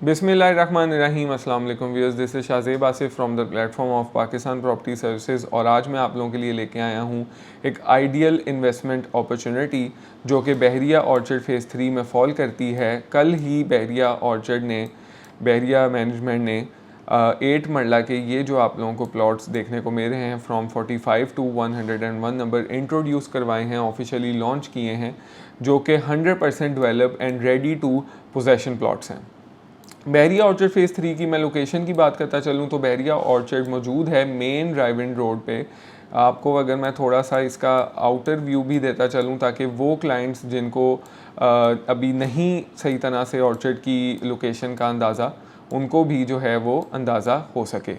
बिस्मिल्लाहिर्रहमानिर्रहीम। अस्सलाम वालेकुम viewers, this is Shahzeb Asif from the platform of Pakistan property services. और आज मैं आप लोगों के लिए लेके आया हूँ एक आइडियल इन्वेस्टमेंट अपॉर्चुनिटी जो कि बहरिया ऑर्चर्ड फ़ेज़ 3 में फॉल करती है। कल ही बहरिया मैनेजमेंट ने 8 मरला के ये जो आप लोगों को प्लॉट्स देखने को मिल रहे हैं फ्रॉम 45 टू 101 नंबर इंट्रोड्यूस करवाए हैं, ऑफिशियली लॉन्च किए हैं, जो कि 100% develop and ready to possession plots हैं। बहरिया ऑर्चर्ड फ़ेज़ 3 की मैं लोकेशन की बात करता चलूँ तो बहरिया ऑर्चर्ड मौजूद है मेन ड्राइव-इन रोड पे। आपको अगर मैं थोड़ा सा इसका आउटर व्यू भी देता चलूँ ताकि वो क्लाइंट्स जिनको अभी नहीं सही तरह से ऑर्चर्ड की लोकेशन का अंदाज़ा, उनको भी जो है वो अंदाज़ा हो सके।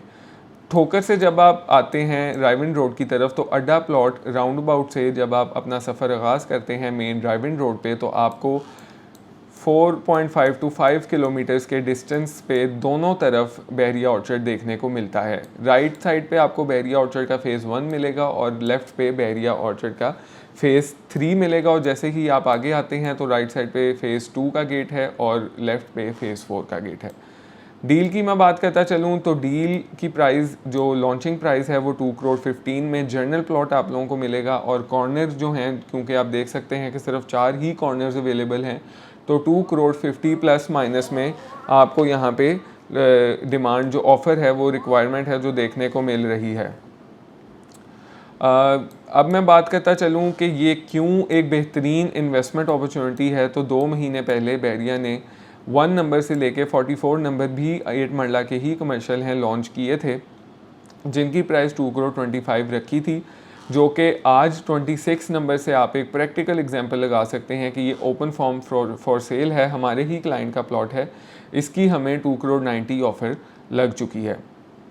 ठोकर से जब आप आते हैं ड्राइव-इन रोड की तरफ तो अड्डा प्लॉट राउंड अबाउट से जब आप अपना सफ़र आगाज़ करते हैं मेन ड्राइव-इन रोड पे तो आपको 4.5 टू 5 किलोमीटर्स के डिस्टेंस पे दोनों तरफ बहरिया ऑर्चर्ड देखने को मिलता है। राइट साइड पे आपको बहरिया ऑर्चर्ड का फ़ेज़ 1 मिलेगा और लेफ़्ट पे बहरिया ऑर्चर्ड का फ़ेज़ 3 मिलेगा। और जैसे ही आप आगे आते हैं तो राइट साइड पे फ़ेज़ 2 का गेट है और लेफ़्ट पे फ़ेज़ 4 का गेट है। डील की मैं बात करता चलूँ तो डील की प्राइस जो लॉन्चिंग प्राइस है वो 2 करोड़ 15 में जनरल प्लॉट आप लोगों को मिलेगा। और कॉर्नर्स जो हैं, क्योंकि आप देख सकते हैं कि सिर्फ 4 ही कॉर्नर्स अवेलेबल हैं, तो 2 करोड़ 50 प्लस माइनस में आपको यहाँ पे डिमांड जो ऑफ़र है वो रिक्वायरमेंट है जो देखने को मिल रही है। अब मैं बात करता चलूँ कि ये क्यों एक बेहतरीन इन्वेस्टमेंट अपॉर्चुनिटी है। तो 2 महीने पहले बहरिया ने 1 नंबर से लेके 44 नंबर भी 8 मरला के ही कमर्शियल हैं लॉन्च किए थे, जिनकी प्राइस 2 करोड़ 25 रखी थी, जो कि आज 26 नंबर से आप एक प्रैक्टिकल एग्जांपल लगा सकते हैं कि ये ओपन फॉर्म फॉर सेल है, हमारे ही क्लाइंट का प्लॉट है, इसकी हमें 2 करोड़ 90 ऑफ़र लग चुकी है।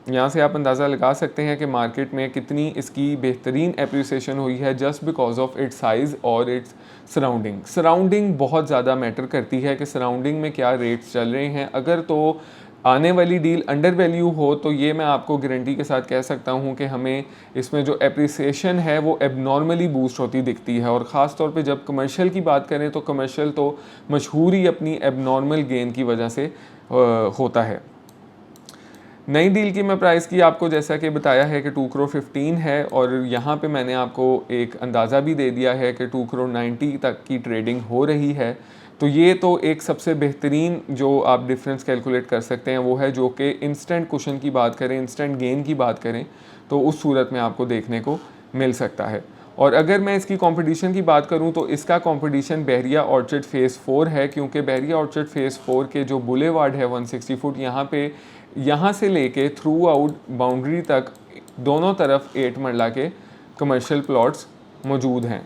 यहाँ से आप अंदाज़ा लगा सकते हैं कि मार्केट में कितनी इसकी बेहतरीन एप्रिसिएशन हुई है just because of its size और इट्स सराउंडिंग बहुत ज़्यादा मैटर करती है कि सराउंडिंग में क्या रेट्स चल रहे हैं। अगर तो आने वाली डील अंडर वैल्यू हो तो ये मैं आपको गारंटी के साथ कह सकता हूँ कि हमें इसमें जो एप्रिसिएशन है वो एबनॉर्मली बूस्ट होती दिखती है। और ख़ास तौर पे जब कमर्शियल की बात करें तो कमर्शियल तो मशहूर ही अपनी एबनॉर्मल गेन की वजह से होता है। नई डील की मैं प्राइस की आपको जैसा कि बताया है कि 2 करोड़ 15 है और यहाँ पे मैंने आपको एक अंदाज़ा भी दे दिया है कि 2 करोड़ 90 तक की ट्रेडिंग हो रही है। तो ये तो एक सबसे बेहतरीन जो आप डिफरेंस कैलकुलेट कर सकते हैं वो है, जो कि इंस्टेंट कुशन की बात करें, इंस्टेंट गेन की बात करें तो उस सूरत में आपको देखने को मिल सकता है। और अगर मैं इसकी कंपटीशन की बात करूं तो इसका कंपटीशन बहरिया ऑर्चर्ड फ़ेज़ 4 है, क्योंकि बहरिया ऑर्चर्ड फ़ेज़ 4 के जो बुलेवार्ड है 160 फुट यहाँ से लेके थ्रू आउट बाउंड्री तक दोनों तरफ 8 मरला के कमर्शियल प्लॉट्स मौजूद हैं।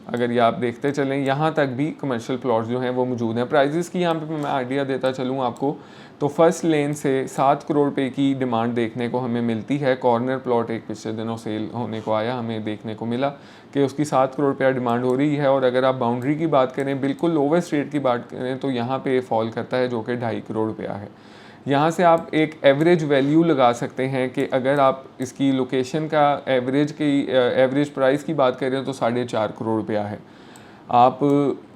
अगर ये आप देखते चलें यहाँ तक भी कमर्शियल प्लॉट्स जो हैं वो मौजूद हैं। प्राइजेस की यहाँ पे मैं आइडिया देता चलूँ आपको तो फर्स्ट लेन से 7 करोड़ रुपए की डिमांड देखने को हमें मिलती है। कॉर्नर प्लॉट एक पिछले दिनों सेल होने को आया, हमें देखने को मिला कि उसकी 7 करोड़ रुपया डिमांड हो रही है। और अगर आप बाउंड्री की बात करें, बिल्कुल लोवेस्ट रेट की बात करें तो यहाँ पे फॉल करता है जो कि 2.5 करोड़ रुपया है। यहाँ से आप एक एवरेज वैल्यू लगा सकते हैं कि अगर आप इसकी लोकेशन का एवरेज प्राइस की बात करें तो 4.5 करोड़ रुपया है। आप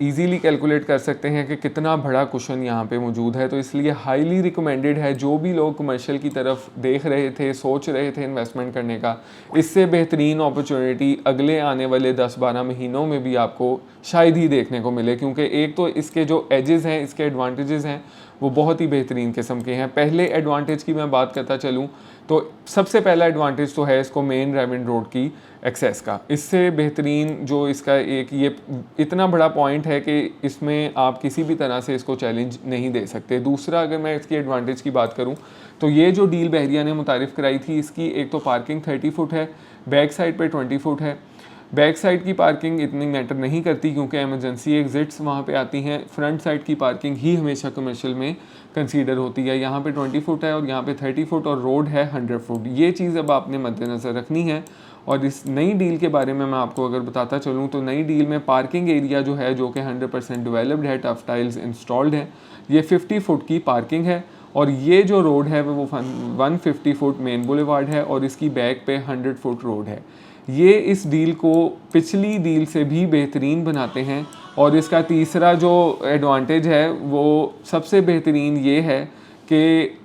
इजीली कैलकुलेट कर सकते हैं कि कितना बड़ा कुशन यहाँ पे मौजूद है। तो इसलिए हाईली रिकमेंडेड है, जो भी लोग कमर्शियल की तरफ देख रहे थे, सोच रहे थे इन्वेस्टमेंट करने का, इससे बेहतरीन अपॉर्चुनिटी अगले आने वाले 10-12 महीनों में भी आपको शायद ही देखने को मिले, क्योंकि एक तो इसके जो एजेस हैं, इसके एडवांटेजेस हैं वो बहुत ही बेहतरीन किस्म के हैं। पहले एडवांटेज की मैं बात करता चलूँ तो सबसे पहला एडवांटेज तो है इसको मेन ड्राइव-इन रोड की एक्सेस का। इससे बेहतरीन जो इसका एक ये इतना बड़ा पॉइंट है कि इसमें आप किसी भी तरह से इसको चैलेंज नहीं दे सकते। दूसरा, अगर मैं इसकी एडवांटेज की बात करूं तो ये जो डील बहरिया ने मुतारिफ़ कराई थी, इसकी एक तो पार्किंग 30 फुट है, बैक साइड पे 20 फुट है। बैक साइड की पार्किंग इतनी मैटर नहीं करती क्योंकि एमरजेंसी एग्जिट्स वहाँ पे आती हैं। फ्रंट साइड की पार्किंग ही हमेशा कमर्शियल में कंसीडर होती है। यहाँ पे 20 फुट है और यहाँ पे 30 फुट और रोड है 100 फुट। ये चीज़ अब आपने मद्देनज़र रखनी है। और इस नई डील के बारे में मैं आपको अगर बताता चलूँ तो नई डील में पार्किंग एरिया जो है, जो कि 100% डेवलप्ड है, टफ टाइल्स इंस्टॉल्ड है, ये 50 फुट की पार्किंग है। और ये जो रोड है वो 150 फुट मेन बुलेवार्ड है और इसकी बैक पे 100 फुट रोड है। ये इस डील को पिछली डील से भी बेहतरीन बनाते हैं। और इसका तीसरा जो एडवांटेज है वो सबसे बेहतरीन ये है कि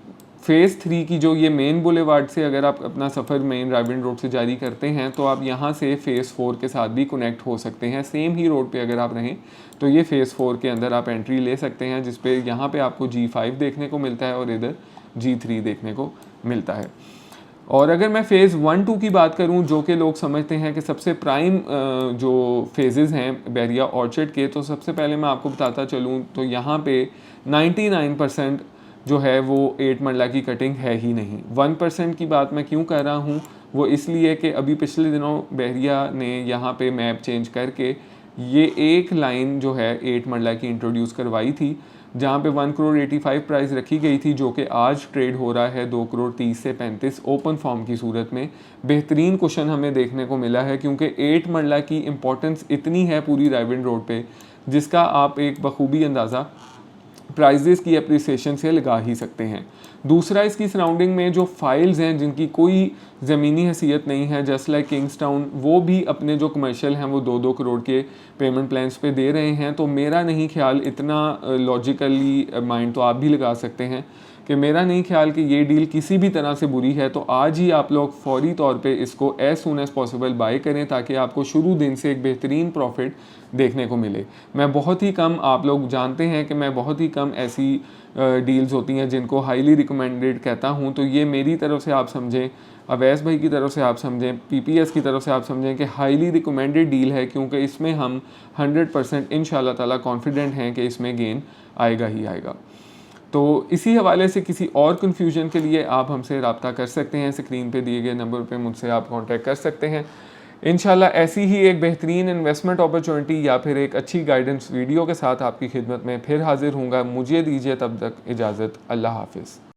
फ़ेज़ 3 की जो ये मेन बुलेवार्ड से अगर आप अपना सफ़र मेन रायविंड रोड से जारी करते हैं तो आप यहाँ से फ़ेज़ 4 के साथ भी कनेक्ट हो सकते हैं। सेम ही रोड पे अगर आप रहें तो ये फ़ेज़ 4 के अंदर आप एंट्री ले सकते हैं, जिस पे यहाँ पे आपको G5 देखने को मिलता है और इधर G3 देखने को मिलता है। और अगर मैं फ़ेज़ 1-2 की बात करूं, जो कि लोग समझते हैं कि सबसे प्राइम जो फेजेस हैं बैरिया ऑर्चर्ड के, तो सबसे पहले मैं आपको बताता चलूं तो यहाँ पे 99% जो है वो 8 मरला की कटिंग है ही नहीं। 1% की बात मैं क्यों कर रहा हूँ, वो इसलिए कि अभी पिछले दिनों बैरिया ने यहाँ पे मैप चेंज करके ये एक लाइन जो है 8 मरला की इंट्रोड्यूस करवाई थी, जहाँ पे 1 करोड़ 85 प्राइस रखी गई थी, जो कि आज ट्रेड हो रहा है 2 करोड़ 30 से 35 ओपन फॉर्म की सूरत में। बेहतरीन क्वेश्चन हमें देखने को मिला है, क्योंकि 8 मरला की इंपॉर्टेंस इतनी है पूरी रायविंड रोड पे, जिसका आप एक बखूबी अंदाज़ा प्राइजेस की अप्रिसिएशन से लगा ही सकते हैं। दूसरा, इसकी सराउंडिंग में जो फाइल्स हैं जिनकी कोई ज़मीनी हैसियत नहीं है, जस्ट लाइक किंग्सटाउन, वो भी अपने जो कमर्शियल हैं वो 2-2 करोड़ के पेमेंट प्लान्स पे दे रहे हैं। तो मेरा नहीं ख्याल, इतना लॉजिकली माइंड तो आप भी लगा सकते हैं कि मेरा नहीं ख्याल कि ये डील किसी भी तरह से बुरी है। तो आज ही आप लोग फौरी तौर पे इसको as soon as possible buy करें, ताकि आपको शुरू दिन से एक बेहतरीन प्रॉफिट देखने को मिले। मैं बहुत ही कम, आप लोग जानते हैं कि मैं बहुत ही कम ऐसी डील्स होती हैं जिनको हाईली रिकमेंडेड कहता हूं, तो ये मेरी तरफ से आप समझें, अवैस भाई की तरफ से आप समझें, पीपीएस की तरफ से आप समझें कि हाईली रिकमेंडेड डील है, क्योंकि इसमें हम 100% इंशाल्लाह ताला कॉन्फिडेंट हैं कि इसमें गेन आएगा ही आएगा। तो इसी हवाले से किसी और कन्फ्यूजन के लिए आप हमसे रब्ता कर सकते हैं, स्क्रीन पे दिए गए नंबर पे मुझसे आप कांटेक्ट कर सकते हैं। इंशाल्लाह ऐसी ही एक बेहतरीन इन्वेस्टमेंट अपॉर्चुनिटी या फिर एक अच्छी गाइडेंस वीडियो के साथ आपकी खिदमत में फिर हाजिर हूँगा। मुझे दीजिए तब तक इजाज़त। अल्लाह हाफिज़।